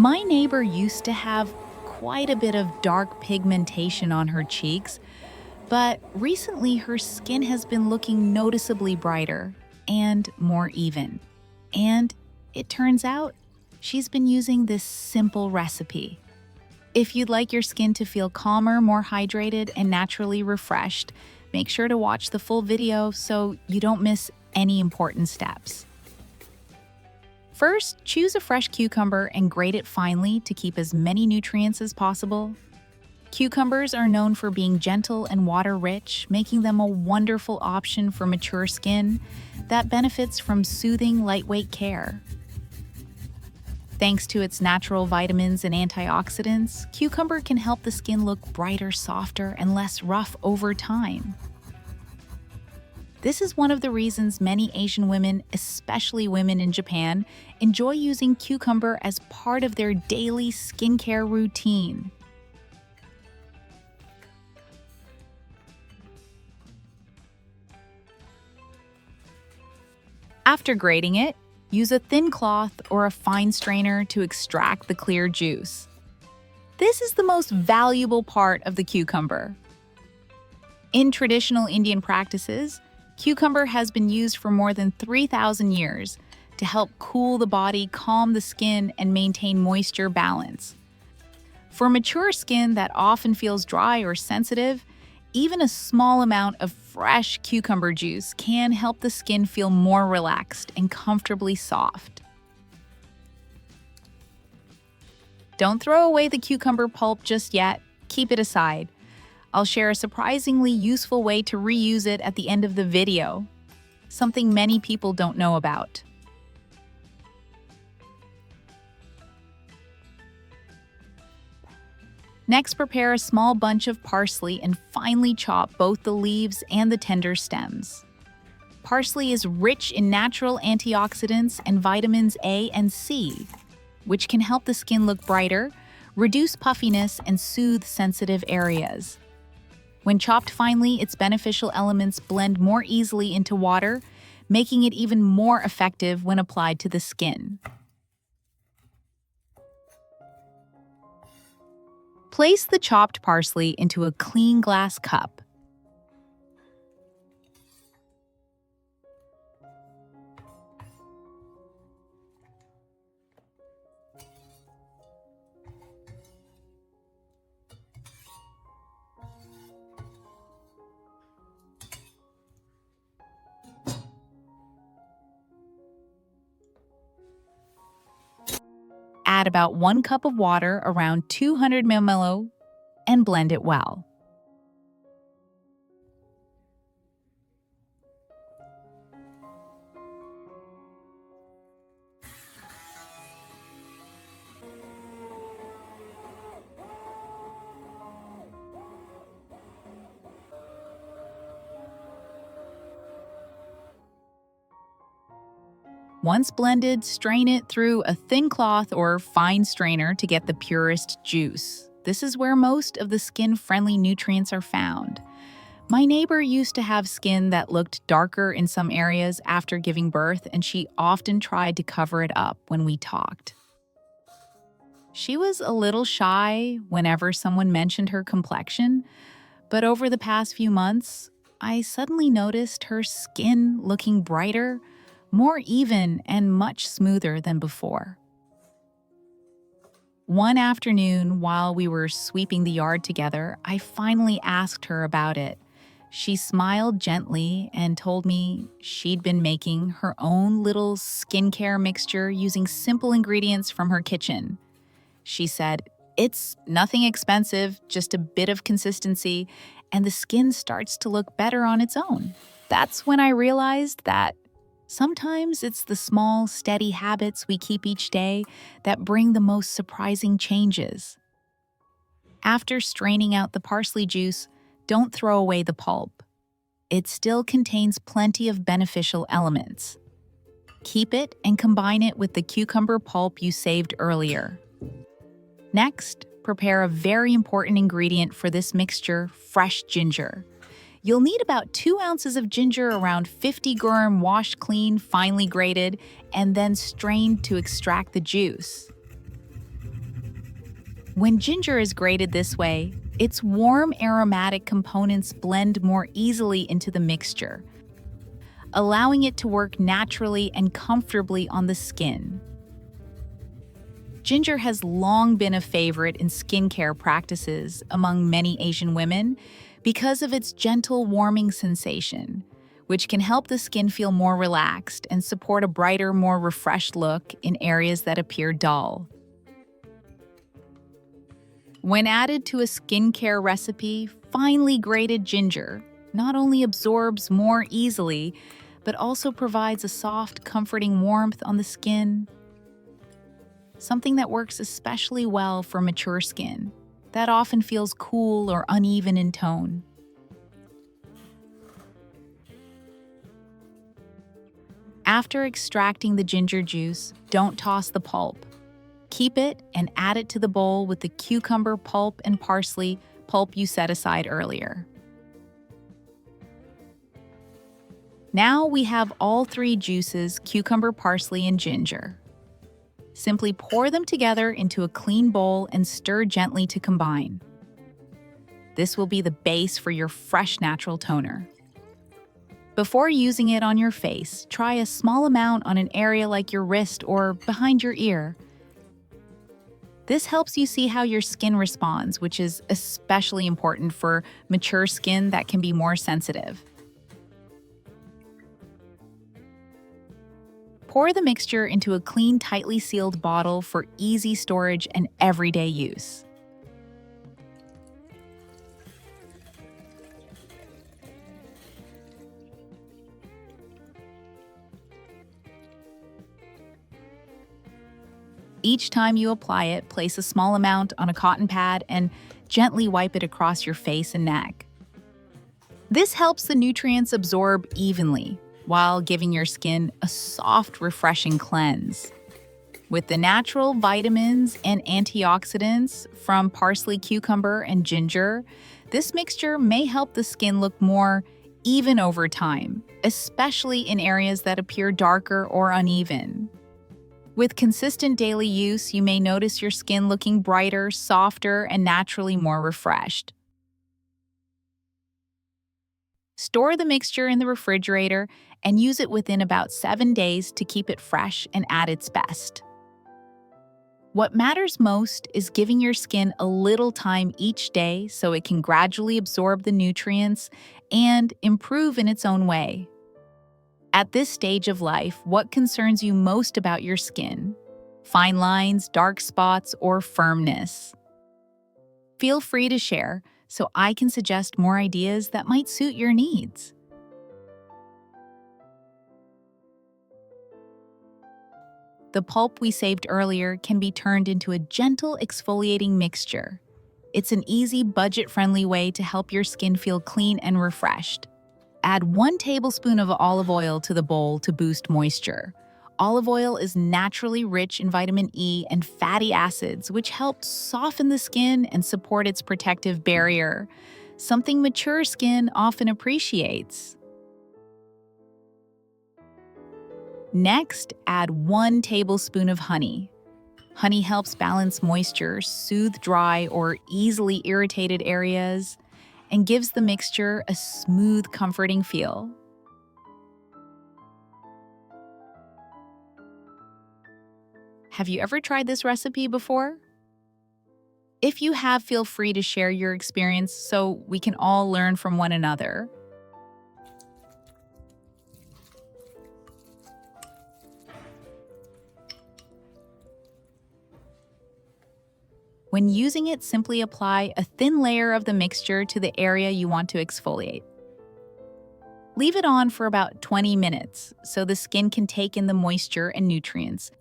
My neighbor used to have quite a bit of dark pigmentation on her cheeks, but recently her skin has been looking noticeably brighter and more even. And it turns out she's been using this simple recipe. If you'd like your skin to feel calmer, more hydrated, and naturally refreshed, make sure to watch the full video so you don't miss any important steps. First, choose a fresh cucumber and grate it finely to keep as many nutrients as possible. Cucumbers are known for being gentle and water-rich, making them a wonderful option for mature skin that benefits from soothing, lightweight care. Thanks to its natural vitamins and antioxidants, cucumber can help the skin look brighter, softer, and less rough over time. This is one of the reasons many Asian women, especially women in Japan, enjoy using cucumber as part of their daily skincare routine. After grating it, use a thin cloth or a fine strainer to extract the clear juice. This is the most valuable part of the cucumber. In traditional Indian practices, cucumber has been used for more than 3,000 years to help cool the body, calm the skin, and maintain moisture balance. For mature skin that often feels dry or sensitive, even a small amount of fresh cucumber juice can help the skin feel more relaxed and comfortably soft. Don't throw away the cucumber pulp just yet. Keep it aside. I'll share a surprisingly useful way to reuse it at the end of the video, something many people don't know about. Next, prepare a small bunch of parsley and finely chop both the leaves and the tender stems. Parsley is rich in natural antioxidants and vitamins A and C, which can help the skin look brighter, reduce puffiness, and soothe sensitive areas. When chopped finely, its beneficial elements blend more easily into water, making it even more effective when applied to the skin. Place the chopped parsley into a clean glass cup. Add about 1 cup of water, around 200 ml, and blend it well. Once blended, strain it through a thin cloth or fine strainer to get the purest juice. This is where most of the skin-friendly nutrients are found. My neighbor used to have skin that looked darker in some areas after giving birth, and she often tried to cover it up when we talked. She was a little shy whenever someone mentioned her complexion, but over the past few months, I suddenly noticed her skin looking brighter, more even, and much smoother than before. One afternoon, while we were sweeping the yard together, I finally asked her about it. She smiled gently and told me she'd been making her own little skincare mixture using simple ingredients from her kitchen. She said, "It's nothing expensive, just a bit of consistency, and the skin starts to look better on its own." That's when I realized that sometimes it's the small, steady habits we keep each day that bring the most surprising changes. After straining out the parsley juice, don't throw away the pulp. It still contains plenty of beneficial elements. Keep it and combine it with the cucumber pulp you saved earlier. Next, prepare a very important ingredient for this mixture, fresh ginger. You'll need about 2 ounces of ginger, around 50 grams, washed clean, finely grated, and then strained to extract the juice. When ginger is grated this way, its warm aromatic components blend more easily into the mixture, allowing it to work naturally and comfortably on the skin. Ginger has long been a favorite in skincare practices among many Asian women because of its gentle warming sensation, which can help the skin feel more relaxed and support a brighter, more refreshed look in areas that appear dull. When added to a skincare recipe, finely grated ginger not only absorbs more easily, but also provides a soft, comforting warmth on the skin, something that works especially well for mature skin that often feels cool or uneven in tone. After extracting the ginger juice, don't toss the pulp. Keep it and add it to the bowl with the cucumber pulp and parsley pulp you set aside earlier. Now we have all three juices, cucumber, parsley, and ginger. Simply pour them together into a clean bowl and stir gently to combine. This will be the base for your fresh natural toner. Before using it on your face, try a small amount on an area like your wrist or behind your ear. This helps you see how your skin responds, which is especially important for mature skin that can be more sensitive. Pour the mixture into a clean, tightly sealed bottle for easy storage and everyday use. Each time you apply it, place a small amount on a cotton pad and gently wipe it across your face and neck. This helps the nutrients absorb evenly while giving your skin a soft, refreshing cleanse. With the natural vitamins and antioxidants from parsley, cucumber, and ginger, this mixture may help the skin look more even over time, especially in areas that appear darker or uneven. With consistent daily use, you may notice your skin looking brighter, softer, and naturally more refreshed. Store the mixture in the refrigerator and use it within about 7 days to keep it fresh and at its best. What matters most is giving your skin a little time each day so it can gradually absorb the nutrients and improve in its own way. At this stage of life, what concerns you most about your skin? Fine lines, dark spots, or firmness? Feel free to share so I can suggest more ideas that might suit your needs. The pulp we saved earlier can be turned into a gentle exfoliating mixture. It's an easy, budget-friendly way to help your skin feel clean and refreshed. Add 1 tablespoon of olive oil to the bowl to boost moisture. Olive oil is naturally rich in vitamin E and fatty acids, which help soften the skin and support its protective barrier, something mature skin often appreciates. Next, add 1 tablespoon of honey. Honey helps balance moisture, soothe dry or easily irritated areas, and gives the mixture a smooth, comforting feel. Have you ever tried this recipe before? If you have, feel free to share your experience so we can all learn from one another. When using it, simply apply a thin layer of the mixture to the area you want to exfoliate. Leave it on for about 20 minutes so the skin can take in the moisture and nutrients.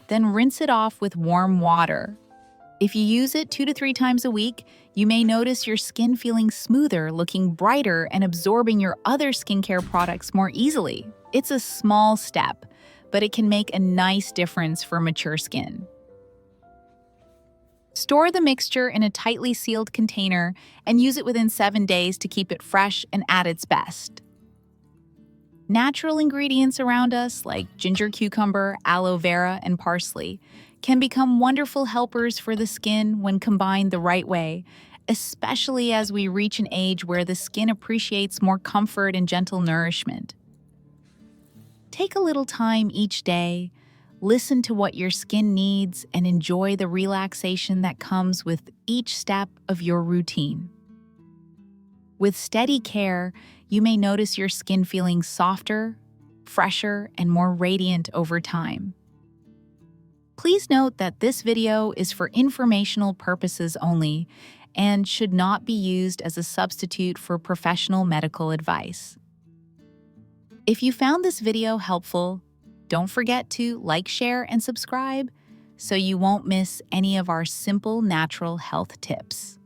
Then rinse it off with warm water. If you use it 2 to 3 times a week, you may notice your skin feeling smoother, looking brighter, and absorbing your other skincare products more easily. It's a small step, but it can make a nice difference for mature skin. Store the mixture in a tightly sealed container and use it within 7 days to keep it fresh and at its best. Natural ingredients around us, like ginger cucumber, aloe vera, and parsley, can become wonderful helpers for the skin when combined the right way, especially as we reach an age where the skin appreciates more comfort and gentle nourishment. Take a little time each day, listen to what your skin needs, and enjoy the relaxation that comes with each step of your routine. With steady care, you may notice your skin feeling softer, fresher, and more radiant over time. Please note that this video is for informational purposes only and should not be used as a substitute for professional medical advice. If you found this video helpful, don't forget to like, share, and subscribe so you won't miss any of our simple natural health tips.